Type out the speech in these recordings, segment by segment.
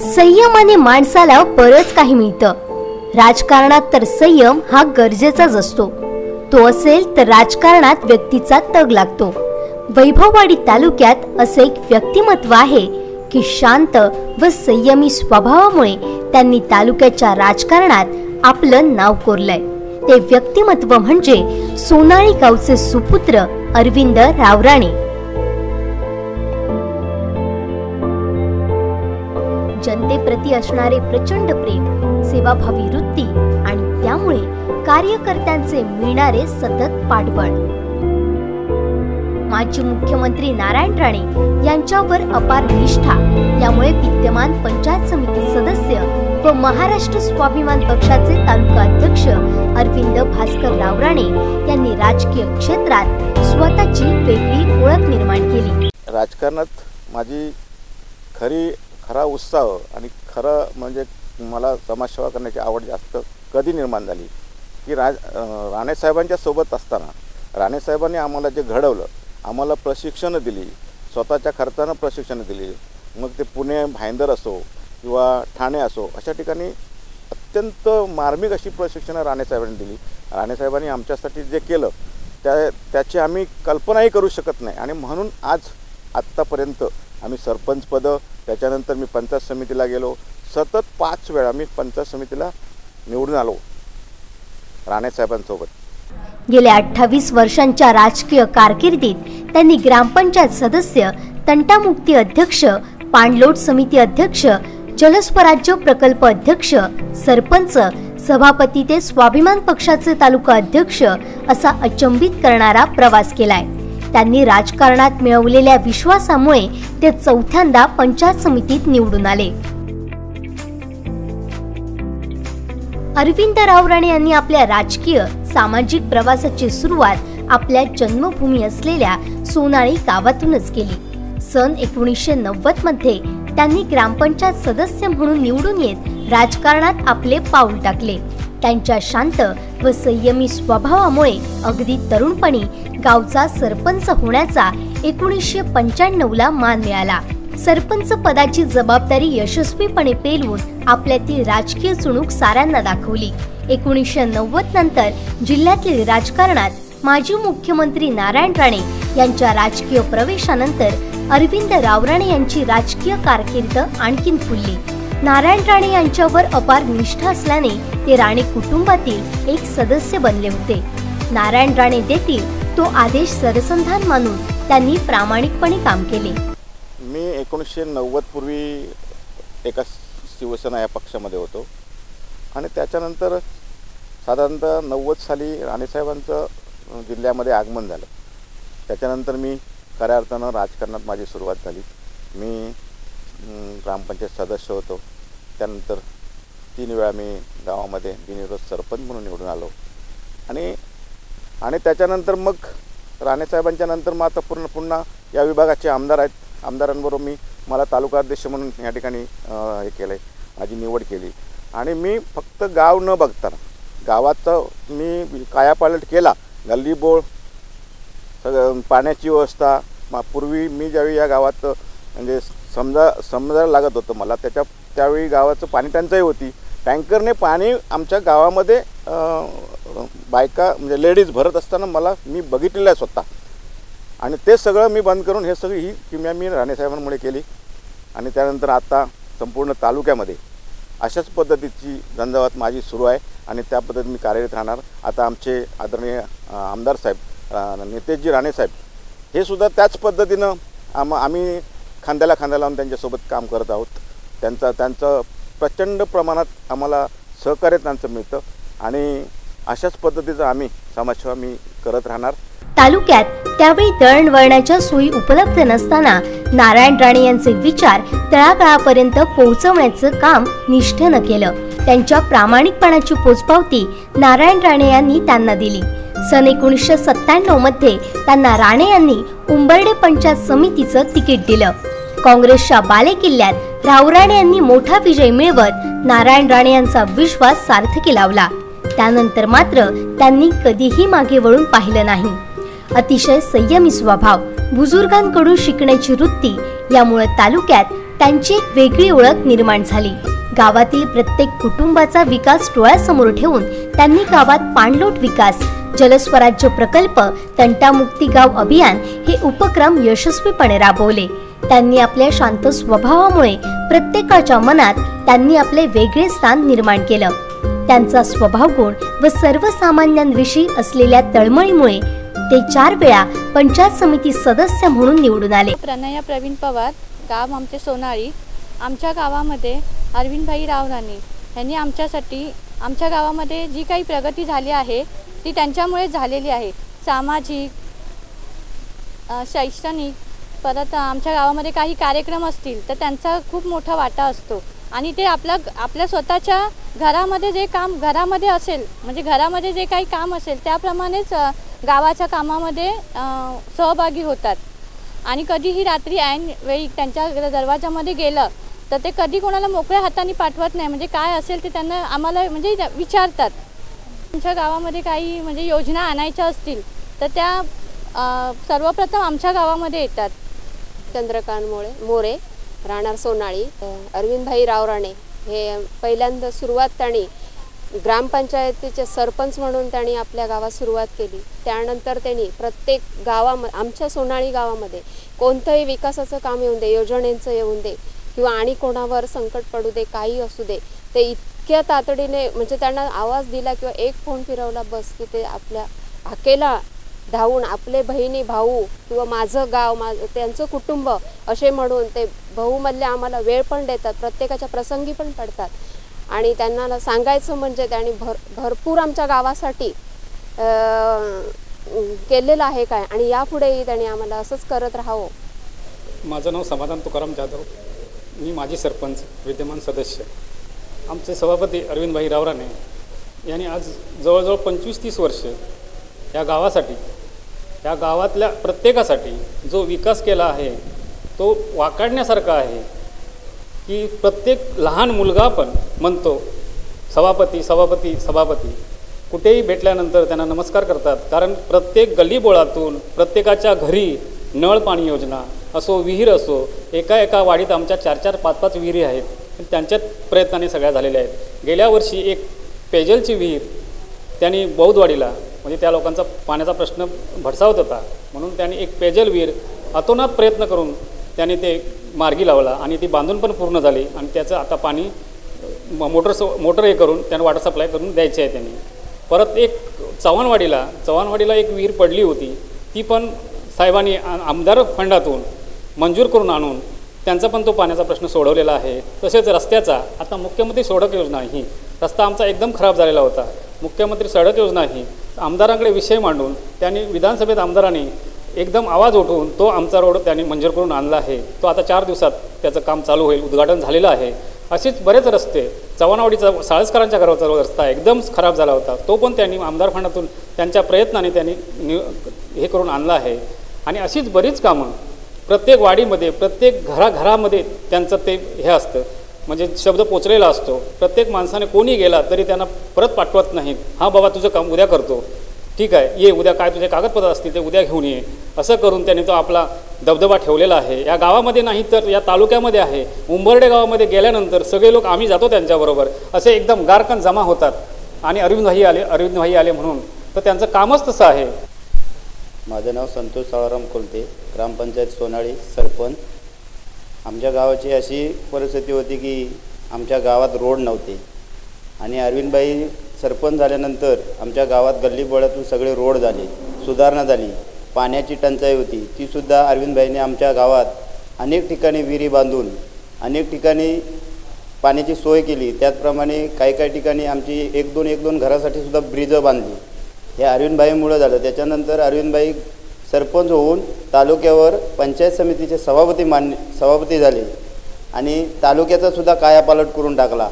संयमाने माणसाला बरंच काही मिळतं। राजकारणात तर संयम हा गरजेचाच असतो। तो असेल तर राजकारणात व्यक्तीचा तग लागतो। वैभववाडी तालुक्यात असे एक व्यक्तिमत्व आहे की शांत व संयमी स्वभावामुळे त्यांनी तालुक्याच्या राजकारणात आपलं नाव कोरलंय। ते व्यक्तिमत्व म्हणजे सोनाळी गावचे सुपुत्र अरविंद रावराणे। जनतेप्रती असणारे प्रचंड प्रेम, सेवाभावी वृत्ती आणि त्यामुळे कार्यकर्त्यांचे मिळणारे सतत पाठबळ। माजी मुख्यमंत्री नारायण राणे यांच्यावर अपार निष्ठा, यामुळे विद्यमान पंचायत समिती सदस्य व महाराष्ट्र स्वाभिमान पक्षाचे तालुका अध्यक्ष अरविंद भास्कर रावराणे यांनी राजकीय क्षेत्रात स्वतःची वेगळी ओळख निर्माण केली। राजकारणात माझी खरा उत्साह आणि खरं म्हणजे मला समाजसेवा करण्याची आवड जास्त कधी निर्माण झाली की राणे साहेबांच्या सोबत असताना राणे साहेबांनी आम्हाला जे घडवलं, आम्हाला प्रशिक्षण दिली, स्वतःच्या खर्चानं प्रशिक्षण दिली। मग ते पुणे भाईंदर असो किंवा ठाणे असो, अशा ठिकाणी अत्यंत मार्मिक अशी प्रशिक्षणं राणे साहेबांनी दिली। राणे साहेबांनी आमच्यासाठी जे केलं त्याची आम्ही कल्पनाही करू शकत नाही। आणि म्हणून आज आत्तापर्यंत आम्ही सरपंच पद, त्याच्यानंतर मी पंचायत समितीला गेलो, सतत 5 वेळा मी पंचायत समितीला निवडून आलो राणे साहेबांसोबत। गेल्या 28 वर्षांच्या राजकीय कारकिर्दीत त्यांनी ग्रामपंचायत सदस्य, तंटामुक्ती अध्यक्ष, पाणलोट समिती अध्यक्ष, जलस्वराज्य प्रकल्प अध्यक्ष, सरपंच, सभापती ते स्वाभिमान पक्षाचे तालुका अध्यक्ष असा अचंबित करणारा प्रवास केलाय। त्यांनी राजकारणात मिळवलेल्या विश्वासामुळे ते 4थ्यांदा पंचायत समितीत निवडून आले। अरविंद रावराणे यांनी आपल्या राजकीय सामाजिक प्रवासाची सुरुवात आपल्या जन्मभूमी असलेल्या सोनाळी गावातूनच केली। सन 1990 मध्ये त्यांनी ग्रामपंचायत सदस्य म्हणून निवडून येत राजकारणात आपले पाऊल टाकले। त्यांच्या शांत व संयमी स्वभावामुळे अगदी तरुणपणी गावचा सरपंच होण्याचा 1995 ला मान मिळाला। सरपंच पदाची जबाबदारी यशस्वीपणे पेलवून आपल्यातील राजकीय चुणूक साऱ्यांना दाखवली। 1990 नंतर जिल्ह्यातील राजकारणात माजी मुख्यमंत्री नारायण राणे यांच्या राजकीय प्रवेशानंतर अरविंद रावराणे यांची राजकीय कारकीर्द आणखीन फुलली। नारायण राणे यांच्यावर अपार निष्ठा असल्याने ते राणे कुटुंबातील एक सदस्य बनले होते। नारायण राणे देतील तो आदेश सरसंधान मानून त्यांनी प्रामाणिकपणे काम केले। मी 1990 पूर्वी एका शिवसेना या पक्षामध्ये होतो आणि त्याच्यानंतर साधारणतः 90 साली राणेसाहेबांचं जिल्ह्यामध्ये आगमन झालं। त्याच्यानंतर मी खऱ्या अर्थानं राजकारणात माझी सुरुवात झाली। मी ग्रामपंचायत सदस्य होतो, त्यानंतर 3 वेळा मी गावामध्ये बिनविरोध सरपंच म्हणून निवडून आलो आणि त्याच्यानंतर मग राणेसाहेबांच्या नंतर मग आता पुन्हा या विभागाचे आमदार आहेत। आमदारांबरोबर मला तालुका अध्यक्ष म्हणून या ठिकाणी हे केलं आहे, माझी निवड केली। आणि मी फक्त गाव न बघताना गावाचं मी कायापालट केला, गल्लीबोळ, सगळं पाण्याची व्यवस्था। पूर्वी मी ज्यावेळी या गावात म्हणजे समजायला लागत होतं मला, त्यावेळी गावाचं पाणी टंचाई होती। टँकरने पाणी आमच्या गावामध्ये बायका म्हणजे लेडीज भरत असताना मी बघितलेलं आहे स्वतः। आणि ते सगळं मी बंद करून ही किमया मी राणेसाहेबांमुळे केली। आणि त्यानंतर आता संपूर्ण तालुक्यामध्ये अशाच पद्धतीची झंझावात माझी सुरू आहे आणि त्या पद्धतीने मी कार्यरत राहणार। आता आमचे आदरणीय आमदार साहेब नितेशजी राणेसाहेब हे सुद्धा त्याच पद्धतीनं आम्ही खांद्याला खांदा लावून त्यांच्यासोबत काम करत आहोत। त्यांचं प्रचंड प्रमाणात आम्हाला सहकार्य त्यांचं मिळतं आणि अशाच पद्धतीचं आम्ही समाजसेवा करत राहणार। तालुक्यात त्यावेळी दळणवळणाच्या सोयी उपलब्ध नसताना नारायण राणे यांचे विचार तळागाळापर्यंत पोहोचवण्याचं काम निष्ठेनं केलं। त्यांच्या प्रामाणिकपणाची पोचपावती नारायण राणे यांनी त्यांना दिली। सन 1997 मध्ये त्यांना राणे यांनी उंबर्डे पंचायत समितीचं तिकीट दिलं। काँग्रेसच्या बालेकिल्ल्यात रावराणे यांनी मोठा विजय मिळवत नारायण राणे यांचा विश्वास सार्थकी लावला। त्यानंतर मात्र त्यांनी कधीही मागे वळून पाहिलं नाही। अतिशय संयमी स्वभाव, बुजुर्गांकडून शिकण्याची वृत्ती यामुळे तालुक्यात त्यांची एक वेगळी ओळख निर्माण झाली। गावातील प्रत्येक कुटुंबाचा विकास डोळ्यासमोर ठेवून त्यांनी गावात पाणलोट विकास, जलस्वराज्य प्रकल्प, तंटामुक्ती गाव अभियान हे उपक्रम यशस्वीपणे राबवले। त्यांनी आपल्या शांत स्वभावामुळे प्रत्येकाच्या मनात त्यांनी आपले वेगळे स्थान निर्माण केलं। त्यांचा स्वभाव गुण व सर्वसामान्यांविषयी असलेल्या तळमळीमुळे ते 4 वेळा पंचायत समिती सदस्य म्हणून निवडून आले। प्रणया प्रवीण पवार, गाव आमचे सोनाळी। आमच्या गावामध्ये अरविंदभाई राव राणे यांनी आमच्यासाठी आमच्या गावामध्ये जी काही प्रगती झाली आहे ती त्यांच्यामुळे झालेली आहे। सामाजिक, शैक्षणिक, परत आमच्या गावामध्ये काही कार्यक्रम असतील तर त्यांचा खूप मोठा वाटा असतो आणि ते आपल्या स्वतःच्या घरामध्ये जे काम घरामध्ये असेल म्हणजे घरामध्ये जे काही काम असेल त्याप्रमाणेच गावाच्या कामामध्ये सहभागी होतात आणि कधीही रात्री ऐन वेळी त्यांच्या दरवाजामध्ये गेलं तर ते कधी कोणाला मोकळ्या हाताने पाठवत नाही, म्हणजे काय असेल ते त्यांना आम्हाला म्हणजे विचारतात। आमच्या गावामध्ये काही म्हणजे योजना आणायच्या असतील तर त्या सर्वप्रथम आमच्या गावामध्ये येतात। चंद्रकांत मोरे, राहणार सोनाळी। अरविंदभाई राव राणे हे पहिल्यांदा सुरुवात त्यांनी ग्रामपंचायतीचे सरपंच म्हणून त्यांनी आपल्या गावात सुरुवात केली। त्यानंतर त्यांनी प्रत्येक गावामध्ये आमच्या सोनाळी गावामध्ये कोणतंही विकासाचं काम येऊन दे, योजनेचं येऊन दे किंवा आणि कोणावर संकट पडू दे, काही असू दे, ते इतक्या तातडीने म्हणजे त्यांना आवाज दिला किंवा एक फोन फिरवला बस की ते आपल्या हाकेला धावून आपले बहिणी भाऊ किंवा माझं गाव त्यांचं कुटुंब असे म्हणून ते भाऊमधले आम्हाला वेळ पण देतात, प्रत्येकाच्या प्रसंगी पण पडतात आणि त्यांना सांगायचं म्हणजे त्यांनी भरपूर आमच्या गावासाठी केलेलं आहे काय आणि यापुढेही त्यांनी आम्हाला असंच करत राहावं। माझं नाव समाधान तुकाराम जाधव, मी माजी सरपंच, विद्यमान सदस्य। आमचे सभापती अरविंदभाई राव राणे यांनी आज जवळजवळ 25-30 वर्ष या गावासाठी, या गावातल्या प्रत्येकासाठी जो विकास केला आहे तो वाखाणण्यासारखा आहे की प्रत्येक लहान मुलगा पण म्हणतो सभापती सभापती सभापती। कुठेही भेटल्यानंतर त्यांना नमस्कार करतात, कारण प्रत्येक गल्लीबोळातून प्रत्येकाच्या घरी नळ पाणी योजना असो, विहीर असो, एका वाडीत आमच्या 4-4, 5-5 विहिरी आहेत, त्यांच्याच प्रयत्नाने सगळ्या झालेल्या आहेत। गेल्या वर्षी एक पेयजलची विहीर त्यांनी बौद्धवाडीला, म्हणजे त्या लोकांचा पाण्याचा प्रश्न भडसावत होता म्हणून त्यांनी एक पेयजल विहीर अतोनात प्रयत्न करून त्यांनी ते मार्गी लावला आणि ती बांधून पण पूर्ण झाली आणि त्याचं आता पाणी मोटर हे करून त्यांना वॉटर सप्लाय करून द्यायचे आहे त्यांनी। परत एक चव्हाणवाडीला एक विहीर पडली होती, ती पण साहेबांनी आमदार फंडातून मंजूर करून आणून त्यांचा पण तो पाण्याचा प्रश्न सोडवलेला आहे। तसेच रस्त्याचा आता मुख्यमंत्री सडक योजना, ही रस्ता आमचा एकदम खराब झालेला होता, मुख्यमंत्री सडक योजना ही आमदारांकडे विषय मांडून त्यांनी विधानसभेत आमदारांनी एकदम आवाज उठवून तो आमचा रोड त्यांनी मंजूर करून आणला आहे। तो आता 4 दिवसात त्याचं काम चालू होईल, उद्घाटन झालेलं आहे। असेच बरेच रस्ते, चव्हाणवाडीचा साळसकरांच्या घराचा रस्ता एकदम खराब झाला होता, तो पण त्यांनी आमदार फंडातून त्यांच्या प्रयत्नाने त्यांनी हे करून आणला आहे। आणि अशीच बरीच कामं प्रत्येक वाडीमध्ये, प्रत्येक घराघरामध्ये त्यांचं ते हे असतं, म्हणजे शब्द पोचलेला असतो। प्रत्येक माणसाने कोणी गेला तरी त्यांना परत पाठवत नाहीत, हां बाबा तुझं काम उद्या करतो, ठीक आहे ये उद्या, काय तुझे कागदपत्र असतील ते उद्या घेऊन ये, असं करून त्यांनी तो आपला दबदबा ठेवलेला आहे। या गावामध्ये नाही तर या तालुक्यामध्ये आहे। उंबर्डे गावामध्ये गेल्यानंतर सगळे लोक आम्ही जातो त्यांच्याबरोबर, असे एकदम गारकन जमा होतात आणि अरविंदभाई आले म्हणून, तर त्यांचं कामच तसं आहे। माझं नाव संतोष साळाराम कोलते, ग्रामपंचायत सोनाळी, सरपंच। आमच्या गावाची अशी परिस्थिती होती की आमच्या गावात रोड नव्हते आणि अरविंदभाई सरपंच झाल्यानंतर आमच्या गावात गल्लीबोळातून सगळे रोड झाले, सुधारणा झाली। पाण्याची टंचाई होती, तीसुद्धा अरविंदभाईने आमच्या गावात अनेक ठिकाणी विहिरी बांधून अनेक ठिकाणी पाण्याची सोय केली। त्याचप्रमाणे काही ठिकाणी आमची 1-2 घरासाठी सुद्धा ब्रिज बांधली, हे अरविंदभाईमुळे झालं। त्याच्यानंतर अरविंदभाई सरपंच होऊन तालुक्यावर पंचायत समितीचे सभापती झाले आणि तालुक्याचा सुद्धा कायापालट करून टाकला।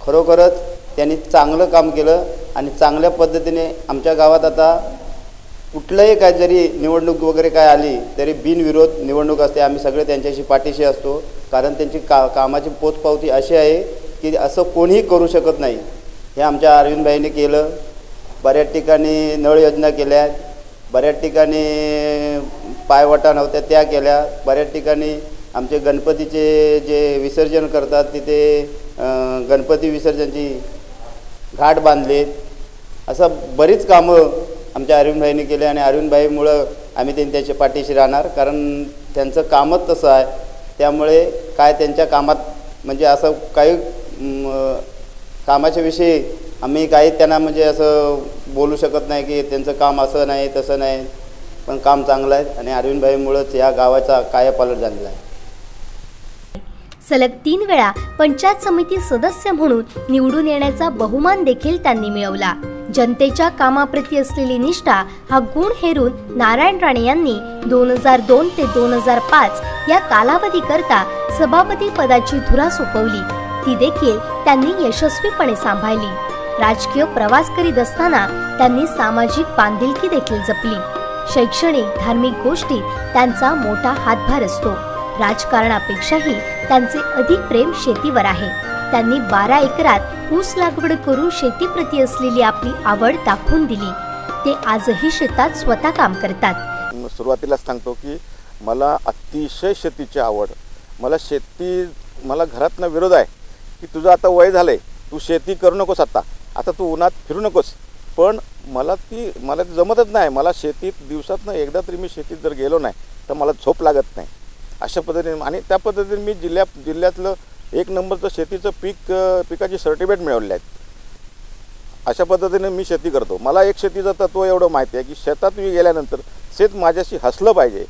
खरोखरच त्यांनी चांगलं काम केलं आणि चांगल्या पद्धतीने आमच्या गावात आता कुठलंही काय जरी निवडणूक वगैरे काय आली तरी बिनविरोध निवडणूक असते, आम्ही सगळे त्यांच्याशी पाठीशी असतो, कारण त्यांची कामाची पोचपावती अशी आहे की असं कोणीही करू शकत नाही। हे आमच्या अरविंदभाईने केलं। बऱ्याच ठिकाणी नळ योजना केल्या, बऱ्याच ठिकाणी पायवाटा नव्हत्या त्या केल्या, बऱ्याच ठिकाणी आमचे गणपतीचे जे विसर्जन करतात तिथे गणपती विसर्जनची घाट बांधलेत. असं बरीच कामं आमच्या अरविंदभाईंनी केले आणि अरविंदभाईमुळं आम्ही त्यांच्या पाठीशी राहणार, कारण त्यांचं कामच तसं आहे. त्यामुळे काय त्यांच्या कामात म्हणजे असं काही कामाच्या विषयी आम्ही काही त्यांना म्हणजे असं बोलू शकत नाही की त्यांचं काम असं नाही तसं नाही, पण काम चांगलं आहे आणि अरविंदभाईमुळंच या गावाचा कायापालट झालेला आहे. सलग 3 वेळा पंचायत समिती सदस्य म्हणून निवडून येण्याचा बहुमान देखील त्यांनी मिळवला. जनतेच्या कामाप्रती असलेली निष्ठा हा गुण हेरून नारायण राणे यांनी 2002 ते 2005 या कालावधीकरता सभापती पदाची धुरा सोपवली. ती देखील त्यांनी यशस्वीपणे सांभाळली. राजकीय प्रवास करीत असताना त्यांनी सामाजिक बांधिलकी देखील जपली. शैक्षणिक धार्मिक गोष्टीत त्यांचा मोठा हातभार असतो. राजकारणापेक्षाही त्यांचे अधिक प्रेम शेतीवर आहे. त्यांनी 12 एकरात ऊस लागवड करून शेतीप्रती असलेली आपली आवड दाखवून दिली. ते आजही शेतात स्वतः काम करतात. सुरुवातीलाच सांगतो की मला अतिशय शेतीची आवड. मला घरातनं विरोध आहे की तुझं आता वय झालंय, तू शेती करू नकोस, आता तू उन्हात फिरू नकोस. पण मला ती जमतच नाही. मला शेतीत दिवसातनं एकदा तरी मी शेतीत जर गेलो नाही तर मला झोप लागत नाही. अशा पद्धतीने आणि त्या पद्धतीने मी जिल्ह्यातलं 1 नंबरचं शेतीचं पिकाची सर्टिफिकेट मिळवले आहेत. अशा पद्धतीने मी शेती करतो. मला एक शेतीचं तत्त्व एवढं माहिती आहे की शेतात मी गेल्यानंतर शेत माझ्याशी हसलं पाहिजे,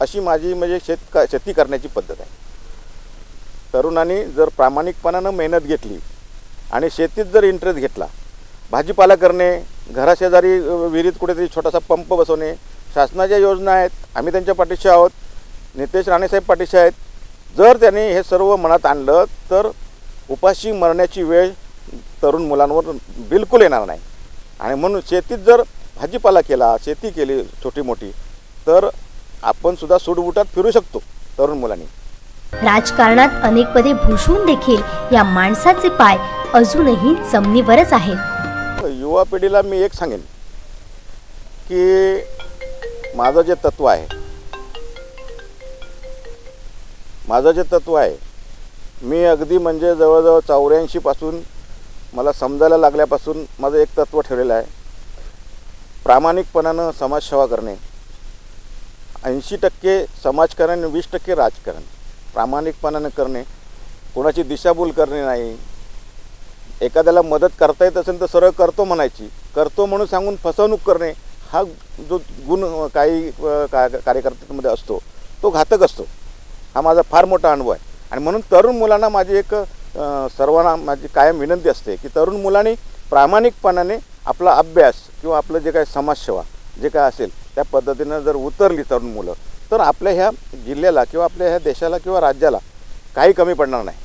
अशी माझी म्हणजे शेती करण्याची पद्धत आहे. तरुणांनी जर प्रामाणिकपणानं मेहनत घेतली आणि शेतीत जर इंटरेस्ट घेतला, भाजीपाला करणे, घराशेजारी विहिरीत कुठेतरी छोटासा पंप बसवणे, शासनाच्या योजना आहेत, आम्ही त्यांच्या पाठीशी आहोत, नितेश राणेसाहेब पाठीशी आहेत. जर त्यांनी हे सर्व मनात आणलं तर उपाशी मरण्याची वेळ तरुण मुलांवर बिलकुल येणार नाही. आणि म्हणून शेतीत जर भाजीपाला केला, शेती केली छोटी मोठी, तर आपण सुद्धा सुटबुटात फिरू शकतो तरुण मुलांनी. राजकारणात अनेक पदे भूषवून देखील या माणसाचे पाय अजूनही जमिनीवरच आहेत. युवा पिढीला मी एक सांगेन की माझं जे तत्व आहे, मी अगदी म्हणजे जवळजवळ 84 पासून मला समजायला लागल्यापासून माझं एक तत्व ठेवलेलं आहे. प्रामाणिकपणानं समाजसेवा करणे, 80% समाजकारण, 20% राजकारण. प्रामाणिकपणानं करणे, कोणाची दिशाभूल करणे नाही. एखाद्याला मदत करता येत असेल तर सरळ करतो म्हणायची, करतो म्हणून सांगून फसवणूक करणे हा जो गुण काही कार्यकर्त्यांमध्ये असतो तो घातक असतो. हा माझा फार मोठा अनुभव आहे. आणि म्हणून तरुण मुलांना माझी एक सर्वांना माझी कायम विनंती असते की तरुण मुलांनी प्रामाणिकपणाने आपला अभ्यास किंवा आपलं जे काही समाजसेवा जे काय असेल त्या पद्धतीनं जर उतरली तरुण मुलं, तर आपल्या ह्या जिल्ह्याला किंवा आपल्या ह्या देशाला किंवा राज्याला काही कमी पडणार नाही.